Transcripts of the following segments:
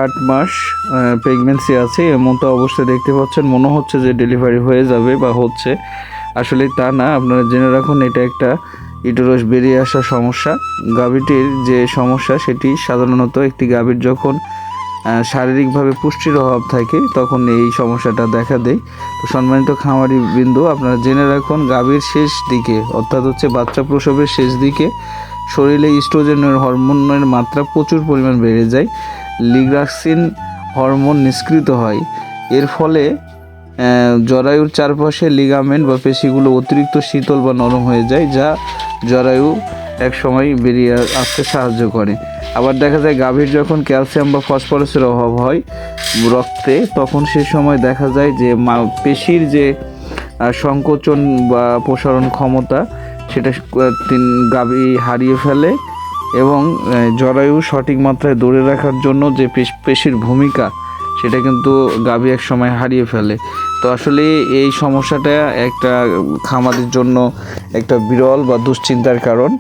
8 মাস pregnancy আছে এমনটা অবস্থায় দেখতে পাচ্ছেন, মনে হচ্ছে যে ডেলিভারি হয়ে যাবে বা হচ্ছে, আসলে তা না। আপনারা জেনে রাখুন এটা একটা ইউটেরাস বেরিয়ে আসা সমস্যা। গাভীটির যে সমস্যা সেটি সাধারণত একটি গাভীর যখন শারীরিকভাবে পুষ্টির অভাব থাকে তখন এই সমস্যাটা দেখা দেয়। তো সম্মানিত খামারি বিন্দু, আপনারা জেনে রাখুন গাভীর শেষ দিকে অর্থাৎ হচ্ছে বাচ্চা প্রসবের শেষ দিকে শরীরে ইস্ট্রোজেনের হরমোনের মাত্রা প্রচুর পরিমাণ বেড়ে যায়, লিগ্রাক্সিন হরমোন নিষ্কৃত হয়। এর ফলে জরায়ুর চারপাশে লিগামেন্ট বা পেশিগুলো অতিরিক্ত শীতল বা নরম হয়ে যায়, যা জরায়ু এক সময় বেরিয়ে আসতে সাহায্য করে। আবার দেখা যায় গাভীর যখন ক্যালসিয়াম বা ফসফরাসের অভাব হয় রক্তে, তখন সে সময় দেখা যায় যে পেশির যে সংকোচন বা প্রসারণ ক্ষমতা সেটা গাভী হারিয়ে ফেলে এবং জরায়ু সঠিক মাত্রায় ধরে রাখার জন্য যে পেশির ভূমিকা সেটা কিন্তু গাভী এক সময় হারিয়ে ফেলে। তো আসলে এই সমস্যাটা একটা খামারের জন্য একটা বিরল বা দুশ্চিন্তার কারণ।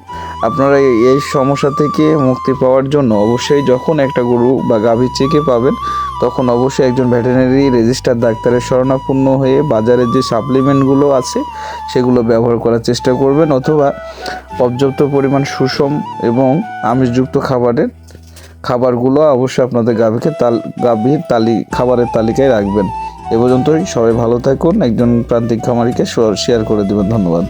আপনারা এই সমস্যা থেকে মুক্তি পাওয়ার জন্য অবশ্যই যখন একটা গরু বা গাভী চেকে পাবেন তখন অবশ্যই একজন ভেটেরিনারি রেজিস্টার ডাক্তারের শরণাপন্ন হয়ে বাজারে যে সাপ্লিমেন্টগুলো আছে সেগুলো ব্যবহার করার চেষ্টা করবেন, অথবা পর্যাপ্ত পরিমাণ সুষম এবং আমিষযুক্ত খাবারগুলো অবশ্যই আপনাদের গাভীর খাবারের তালিকায় রাখবেন। এ পর্যন্তই, সবাই ভালো থাকুন। একজন প্রান্তিক খামারিকে শেয়ার করে দেবেন। ধন্যবাদ।